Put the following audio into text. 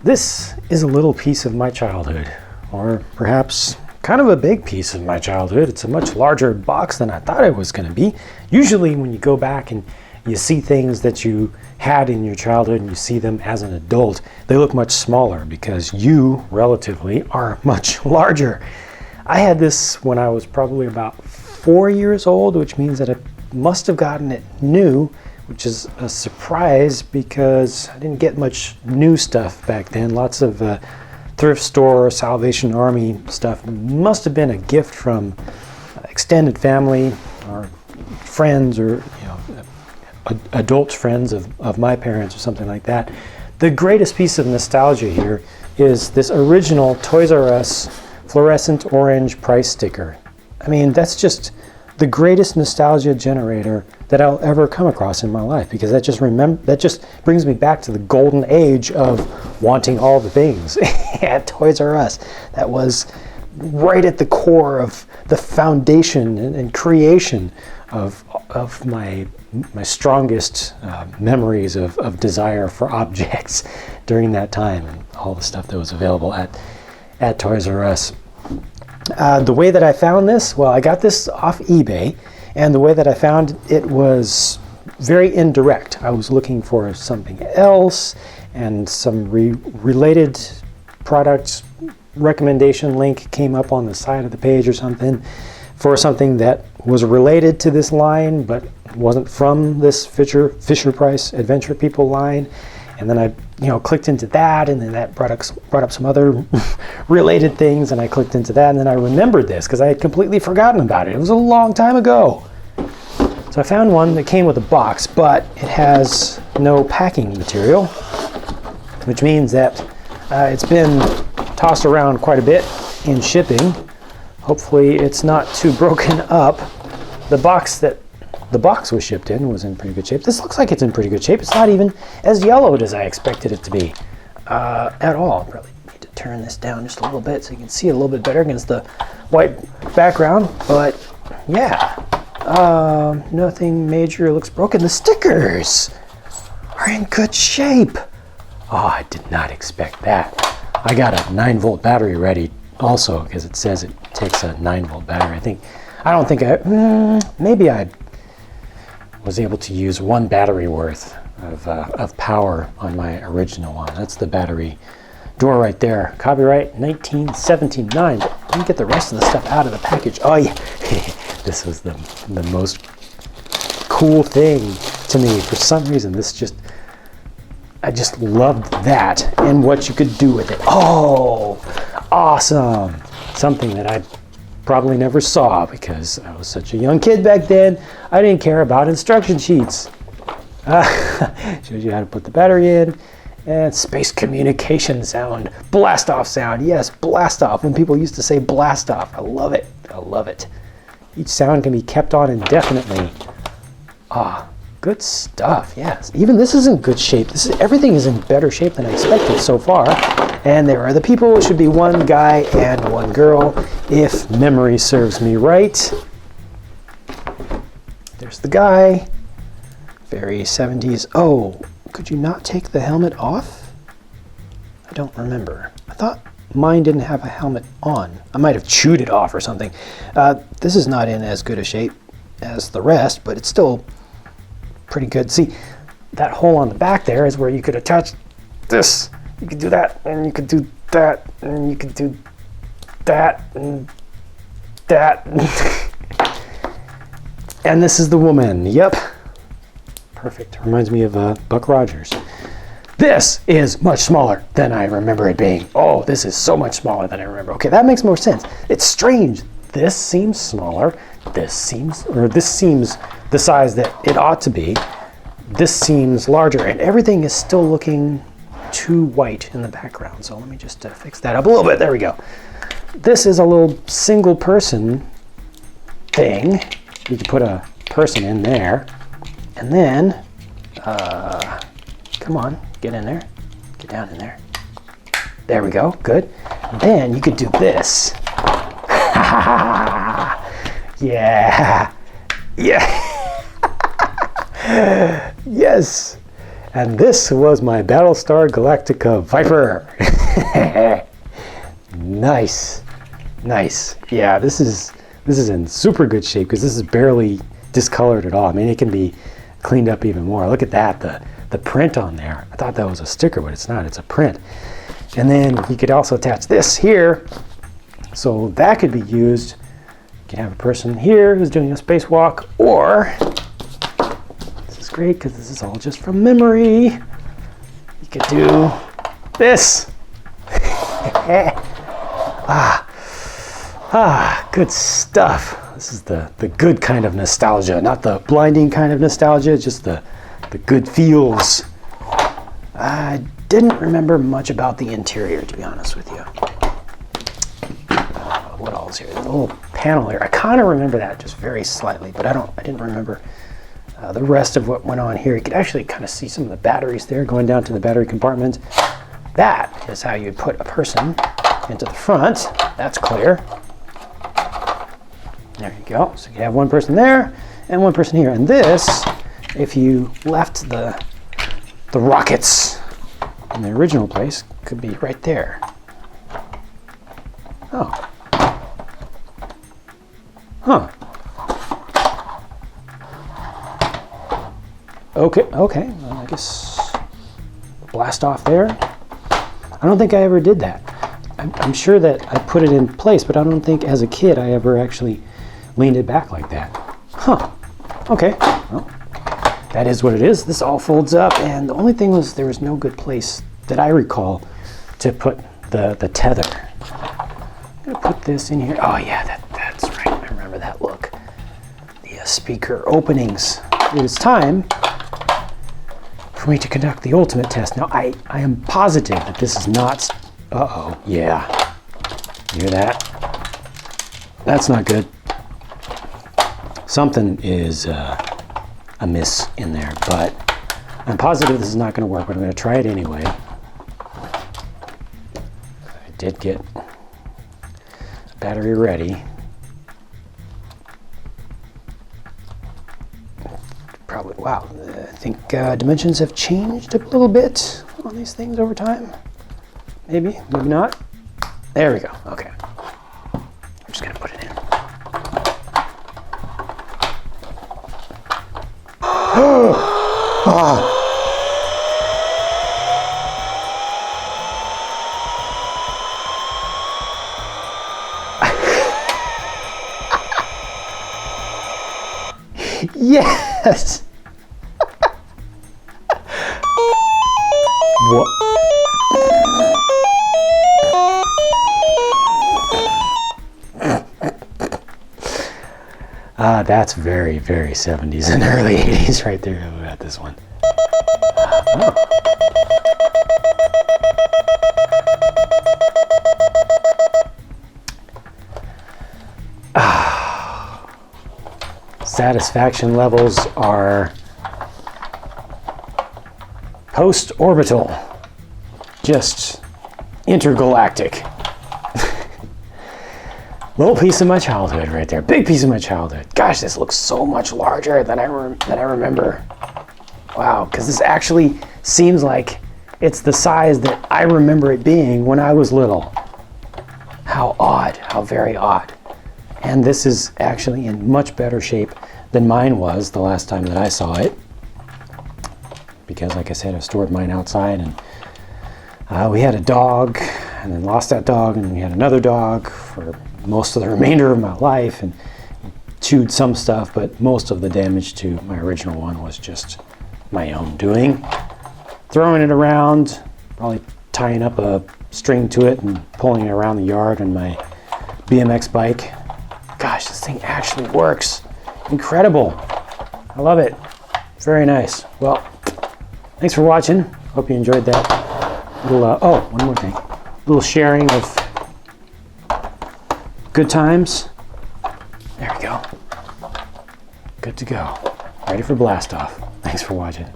This is a little piece of my childhood, or perhaps kind of a big piece of my childhood. It's a much larger box than I thought it was going to be. Usually when you go back and you see things that you had in your childhood and you see them as an adult, they look much smaller because you, relatively, are much larger. I had this when I was probably about 4 years old, which means that I must have gotten it new, which is a surprise because I didn't get much new stuff back then. Lots of thrift store, Salvation Army stuff. Must have been a gift from extended family or friends, or adult friends of my parents or something like that. The greatest piece of nostalgia here is this original Toys R Us fluorescent orange price sticker. I mean, that's just the greatest nostalgia generator that I'll ever come across in my life, because that just brings me back to the golden age of wanting all the things at Toys R Us. That was right at the core of the foundation and creation of my strongest memories of desire for objects during that time, and all the stuff that was available at Toys R Us. The way that I found this, well, I got this off eBay, and the way that I found it was very indirect. I was looking for something else, and some related product recommendation link came up on the side of the page or something for something that was related to this line but wasn't from this Fisher Price Adventure People line. And then I clicked into that, and then that brought up some other related things, and I clicked into that, and then I remembered this because I had completely forgotten about it. It was a long time ago. So I found one that came with a box, but it has no packing material, which means that it's been tossed around quite a bit in shipping. Hopefully it's not too broken up. The box that the box was shipped in was in pretty good shape. This looks like it's in pretty good shape. It's not even as yellowed as I expected it to be at all. Probably need to turn this down just a little bit so you can see it a little bit better against the white background. But yeah, nothing major looks broken. The stickers are in good shape. Oh, I did not expect that. I got a 9-volt battery ready also, because it says it takes a 9-volt battery. Maybe I was able to use one battery worth of power on my original one. That's the battery door right there. Copyright 1979. But let me get the rest of the stuff out of the package. Oh yeah, this was the most cool thing to me. For some reason, I just loved that and what you could do with it. Oh, awesome. Something that I probably never saw because I was such a young kid back then. I didn't care about instruction sheets. Shows you how to put the battery in, and space communication sound, blast off sound. Yes, blast off. When people used to say blast off, I love it. I love it. Each sound can be kept on indefinitely. Good stuff. Yes, even this is in good shape. Everything is in better shape than I expected so far. And there are the people. It should be one guy and one girl, if memory serves me right. There's the guy. Very 70s. Oh, could you not take the helmet off? I don't remember. I thought mine didn't have a helmet on. I might have chewed it off or something. This is not in as good a shape as the rest, but it's still pretty good. See, that hole on the back there is where you could attach this. You could do that, and you could do that, and you could do that, and that. And this is the woman. Yep. Perfect. Reminds me of Buck Rogers. This is much smaller than I remember it being. Oh, this is so much smaller than I remember. Okay, that makes more sense. It's strange. This seems smaller. This seems the size that it ought to be. This seems larger, and everything is still looking too white in the background. So let me just fix that up a little bit. There we go. This is a little single person thing. You can put a person in there, and then come on, get in there, get down in there. There we go. Good. Then you could do this. Yeah. Yeah. Yes. And this was my Battlestar Galactica Viper. Nice, nice. Yeah, this is in super good shape because this is barely discolored at all. I mean, it can be cleaned up even more. Look at that, the print on there. I thought that was a sticker, but it's not. It's a print. And then you could also attach this here, so that could be used. You can have a person here who's doing a spacewalk, or this is great because this is all just from memory. You could do this. Good stuff. This is the good kind of nostalgia, not the blinding kind of nostalgia, just the good feels. I didn't remember much about the interior, to be honest with you. What else here? There's a little panel here. I kind of remember that just very slightly, but I didn't remember the rest of what went on here. You could actually kind of see some of the batteries there going down to the battery compartment. That is how you'd put a person into the front. That's clear. There you go. So you have one person there and one person here. And this, if you left the rockets in the original place, could be right there. Oh. Huh. Okay. Well, I guess blast off there. I don't think I ever did that. I'm sure that I put it in place, but I don't think as a kid I ever actually leaned it back like that. Huh. Okay. Well, that is what it is. This all folds up, and the only thing was there was no good place that I recall to put the tether. I'm gonna put this in here. Oh yeah, that's right. I remember that look. The speaker openings. It is time for me to conduct the ultimate test. Now I am positive that this is not. Uh-oh. Yeah. You hear that? That's not good. Something is amiss in there, but I'm positive this is not going to work, but I'm going to try it anyway. I did get a battery ready. Probably, wow, I think dimensions have changed a little bit on these things over time. Maybe, maybe not. There we go, okay. I'm just going to put it in. Yes! What? That's very, very 70s and early 80s right there. Look at this one. Satisfaction levels are post-orbital, just intergalactic. Little piece of my childhood right there. Big piece of my childhood. Gosh, this looks so much larger than I remember. Wow, because this actually seems like it's the size that I remember it being when I was little. How odd, how very odd. And this is actually in much better shape than mine was the last time that I saw it. Because like I said, I stored mine outside, and we had a dog and then lost that dog, and we had another dog for most of the remainder of my life, and chewed some stuff, but most of the damage to my original one was just my own doing. Throwing it around, probably tying up a string to it and pulling it around the yard on my BMX bike. Gosh, this thing actually works. Incredible. I love it. Very nice. Well, thanks for watching. Hope you enjoyed that little, oh, one more thing. Little sharing of good times. There we go. Good to go. Ready for blast off. Thanks for watching.